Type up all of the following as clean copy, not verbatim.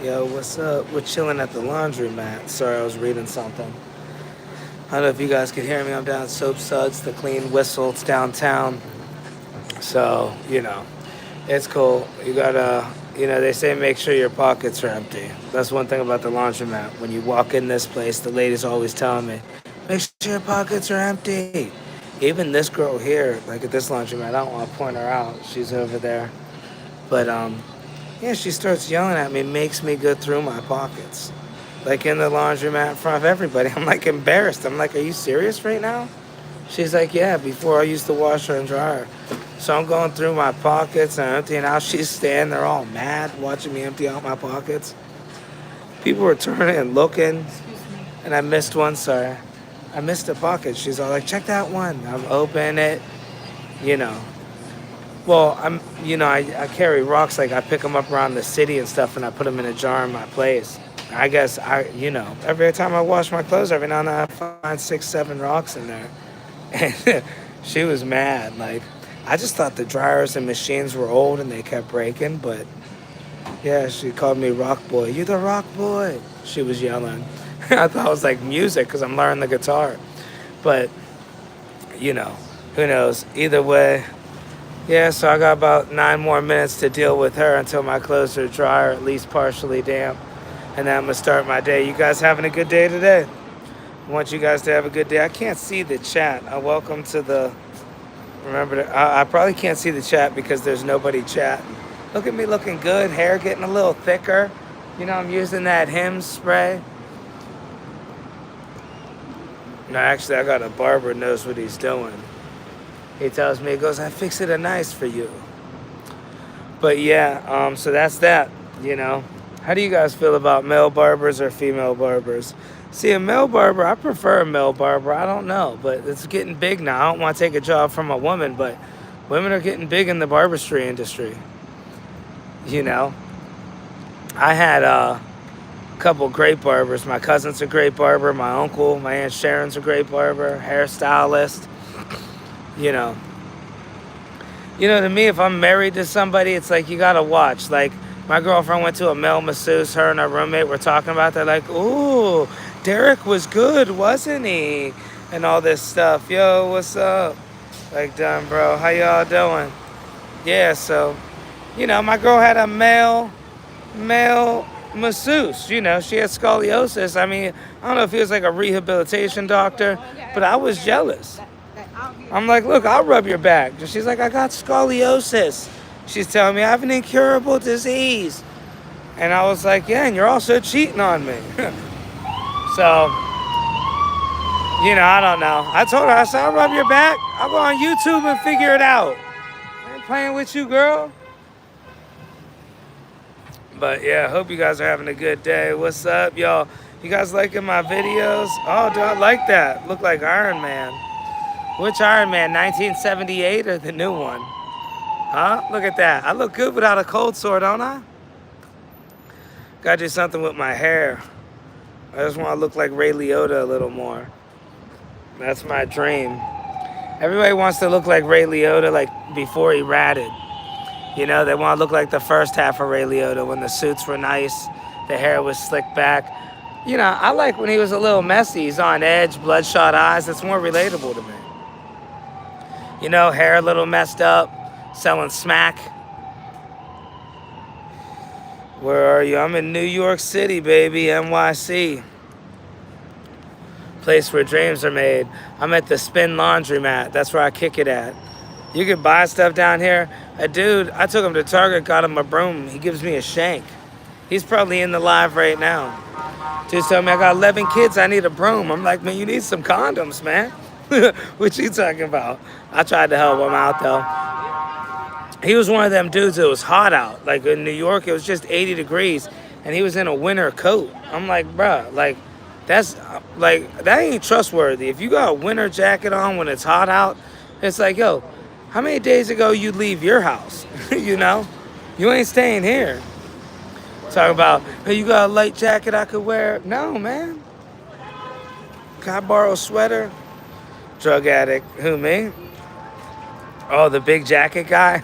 Yo, what's up? We're chilling at the laundromat. Sorry, I was reading something. I don't know if you guys could hear me. I'm down at Soap Suds, the clean whistle. It's downtown. So, it's cool. They say make sure your pockets are empty. That's one thing about the laundromat. When you walk in this place, the ladies always telling me, make sure your pockets are empty. Even this girl here, like at this laundromat, I don't want to point her out. She's over there. But yeah, she starts yelling at me, makes me go through my pockets. Like in the laundromat in front of everybody. I'm like embarrassed. I'm like, are you serious right now? She's like, yeah, before I used to washer and dryer. So I'm going through my pockets and emptying out. She's standing there all mad watching me empty out my pockets. People were turning and looking, and I missed one, sorry. I missed a pocket. She's all like, check that one. I'm opening it, you know. Well, I carry rocks, like I pick them up around the city and stuff, and I put them in a jar in my place. I guess every time I wash my clothes, every now and then I find 6, 7 rocks in there. And she was mad. Like, I just thought the dryers and machines were old and they kept breaking, but yeah, she called me Rock Boy. You the Rock Boy. She was yelling. I thought it was like music because I'm learning the guitar. But, you know, who knows? Either way, yeah, so I got about 9 more minutes to deal with her until my clothes are dry or at least partially damp. And then I'm going to start my day. You guys having a good day today? I want you guys to have a good day. I can't see the chat. Welcome to the... I probably can't see the chat because there's nobody chatting. Look at me looking good. Hair getting a little thicker. I'm using that Hims spray. No, actually, I got a barber who knows what he's doing. He tells me, he goes, I fix it a nice for you. But yeah, so that's that, How do you guys feel about male barbers or female barbers? See, a male barber, I prefer a male barber. I don't know, but it's getting big now. I don't want to take a job from a woman, but women are getting big in the barbistry industry. I had a couple great barbers. My cousin's a great barber. My uncle, my Aunt Sharon's a great barber, hairstylist. You know, to me, if I'm married to somebody, it's like you gotta watch. Like, my girlfriend went to a male masseuse. Her and her roommate were talking about. They're like, "Ooh, Derek was good, wasn't he?" And all this stuff. Yo, what's up? Like, done, bro. How y'all doing? Yeah. So, my girl had a male masseuse. She had scoliosis. I mean, I don't know if he was like a rehabilitation doctor, but I was jealous. I'm like, look, I'll rub your back. And she's like, I got scoliosis. She's telling me I have an incurable disease. And I was like, yeah, and you're also cheating on me. So, I don't know. I told her, I said, I'll rub your back. I'll go on YouTube and figure it out. I ain't playing with you, girl. But yeah, hope you guys are having a good day. What's up, y'all? You guys liking my videos? Oh, do I like that? Look like Iron Man. Which Iron Man, 1978 or the new one? Huh? Look at that. I look good without a cold sore, don't I? Gotta do something with my hair. I just want to look like Ray Liotta a little more. That's my dream. Everybody wants to look like Ray Liotta like before he ratted. They want to look like the first half of Ray Liotta when the suits were nice, the hair was slicked back. I like when he was a little messy. He's on edge, bloodshot eyes. That's more relatable to me. Hair a little messed up, selling smack. Where are you? I'm in New York City, baby, NYC. Place where dreams are made. I'm at the Spin Laundromat. That's where I kick it at. You can buy stuff down here. A dude, I took him to Target, got him a broom. He gives me a shank. He's probably in the live right now. Dude told me I got 11 kids, I need a broom. I'm like, man, you need some condoms, man. What you talking about? I tried to help him out, though. He was one of them dudes that was hot out. Like, in New York, it was just 80 degrees, and he was in a winter coat. I'm like, bruh, that ain't trustworthy. If you got a winter jacket on when it's hot out, it's like, yo, how many days ago you leave your house? You ain't staying here. Talking about, hey, you got a light jacket I could wear? No, man. Can I borrow a sweater? Drug addict. Who, me? Oh, the big jacket guy?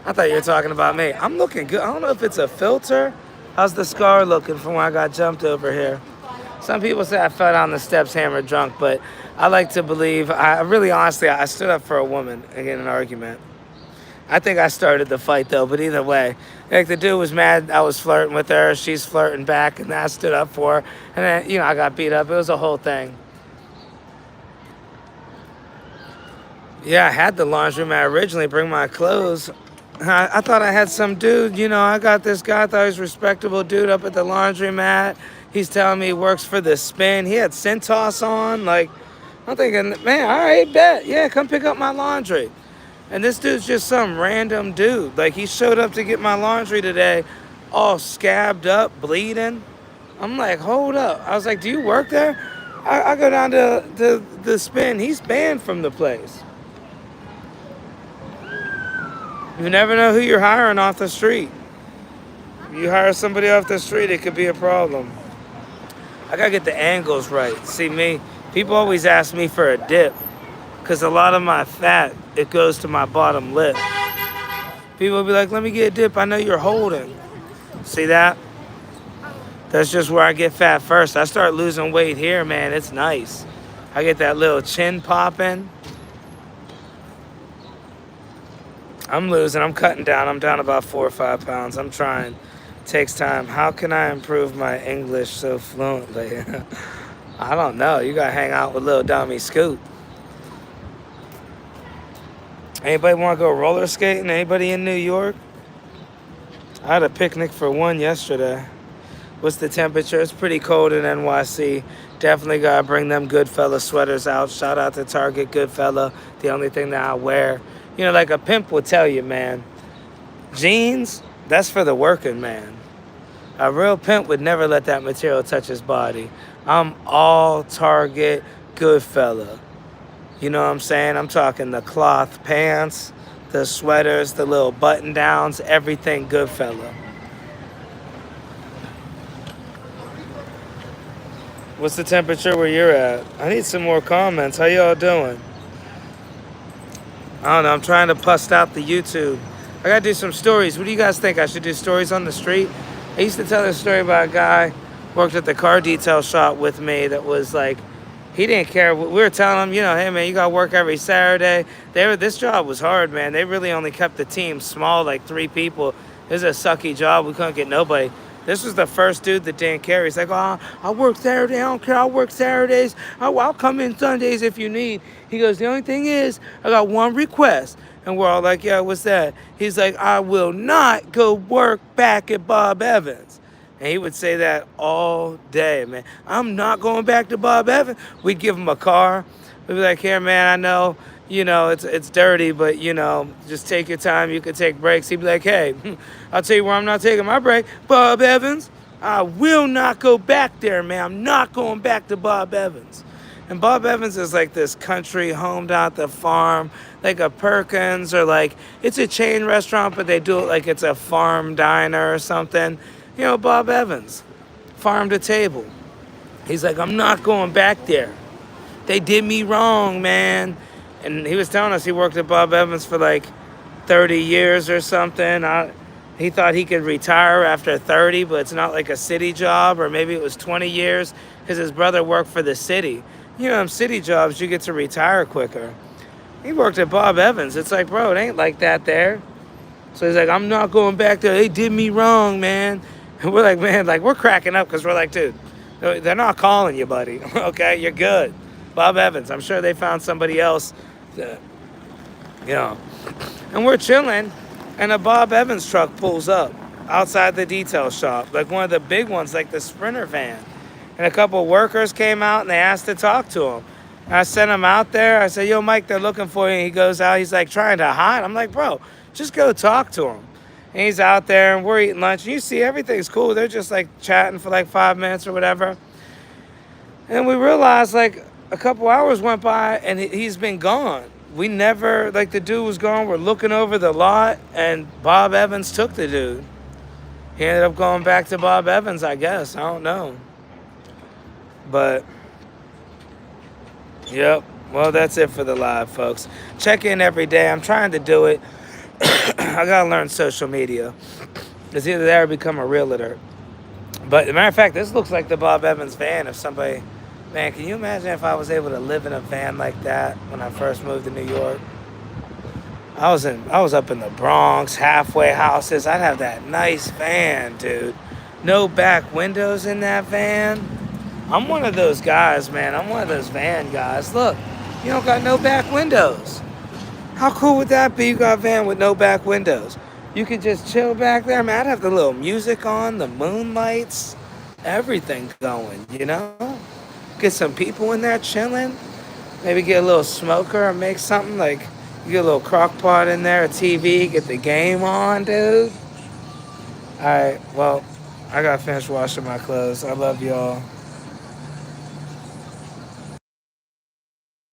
I thought you were talking about me. I'm looking good. I don't know if it's a filter How's the scar looking from when I got jumped over here? Some people say I fell down the steps hammered drunk, but I like to believe, I really honestly, I stood up for a woman in an argument. I think I started the fight though, but either way, like the dude was mad I was flirting with her, she's flirting back, and I stood up for her, and then, I got beat up. It was a whole thing. Yeah, I had the laundromat originally bring my clothes. I thought I had some dude, I got this guy, I thought he was a respectable dude up at the laundromat. He's telling me he works for the spin. He had Centos on. Like, I'm thinking, man, all right, bet. Yeah, come pick up my laundry. And this dude's just some random dude. Like, he showed up to get my laundry today, all scabbed up, bleeding. I'm like, hold up. I was like, do you work there? I go down to the spin. He's banned from the place. You never know who you're hiring off the street. You hire somebody off the street, it could be a problem. I gotta get the angles right. See me, people always ask me for a dip because a lot of my fat, it goes to my bottom lip. People will be like, let me get a dip, I know you're holding. See that? That's just where I get fat first. I start losing weight here, man, it's nice. I get that little chin popping. I'm cutting down. I'm down about 4 or 5 pounds. I'm trying. Takes time. How can I improve my English so fluently? I don't know. You gotta hang out with little dummy Scoot. Anybody want to go roller skating? Anybody in New York? I had a picnic for one yesterday. What's the temperature? It's pretty cold in NYC. Definitely gotta bring them Goodfella sweaters out. Shout out to Target Goodfella. The only thing that I wear. Like a pimp will tell you, man. Jeans, that's for the working man. A real pimp would never let that material touch his body. I'm all Target Goodfella. You know what I'm saying? I'm talking the cloth pants, the sweaters, the little button downs, everything Goodfella. What's the temperature where you're at? I need some more comments. How y'all doing? I don't know. I'm trying to bust out the YouTube. I got to do some stories. What do you guys think? I should do stories on the street? I used to tell this story about a guy who worked at the car detail shop with me that was like, he didn't care. We were telling him, hey, man, you got to work every Saturday. This job was hard, man. They really only kept the team small, like 3 people. It was a sucky job. We couldn't get nobody. This was the first dude that didn't care. He's like, oh, I work Saturday. I don't care. I'll work Saturdays. I'll come in Sundays if you need. He goes, the only thing is, I got one request. And we're all like, yeah, what's that? He's like, I will not go work back at Bob Evans. And he would say that all day, man. I'm not going back to Bob Evans. We'd give him a car. We'd be like, here, man, I know, it's dirty, but, just take your time. You could take breaks. He'd be like, hey, I'll tell you where I'm not taking my break. Bob Evans. I will not go back there, man. I'm not going back to Bob Evans. And Bob Evans is like this country home down at the farm, like a Perkins, or like it's a chain restaurant, but they do it like it's a farm diner or something. Bob Evans, farm to table. He's like, I'm not going back there. They did me wrong, man. And he was telling us he worked at Bob Evans for like 30 years or something. He thought he could retire after 30, but it's not like a city job, or maybe it was 20 years because his brother worked for the city. City jobs, you get to retire quicker. He worked at Bob Evans. It's like, bro, it ain't like that there. So he's like, I'm not going back there. They did me wrong, man. And we're like, man, like we're cracking up because we're like, dude, they're not calling you, buddy. Okay, you're good. Bob Evans, I'm sure they found somebody else that, And we're chilling, and a Bob Evans truck pulls up outside the detail shop, like one of the big ones, like the Sprinter van. And a couple of workers came out, and they asked to talk to him. And I sent him out there. I said, yo, Mike, they're looking for you. And he goes out. He's like trying to hide. I'm like, bro, just go talk to him. And he's out there, and we're eating lunch. And you see everything's cool. They're just like chatting for like 5 minutes or whatever. And we realized like a couple hours went by, and he's been gone. We never, like the dude was gone. We're looking over the lot, and Bob Evans took the dude. He ended up going back to Bob Evans, I guess. I don't know. But, yep. Well, that's it for the live, folks. Check in every day. I'm trying to do it. I got to learn social media. It's either that or become a realtor. But as a matter of fact, this looks like the Bob Evans van. If somebody, man, can you imagine if I was able to live in a van like that when I first moved to New York? I was up in the Bronx, halfway houses. I'd have that nice van, dude. No back windows in that van. I'm one of those guys, man. I'm one of those van guys. Look, you don't got no back windows. How cool would that be? You got a van with no back windows. You could just chill back there, man. I'd have the little music on, the moonlights, everything going, you know? Get some people in there chilling. Maybe get a little smoker or make something like you get a little crock pot in there, a TV, get the game on, dude. All right, well, I gotta finish washing my clothes. I love y'all.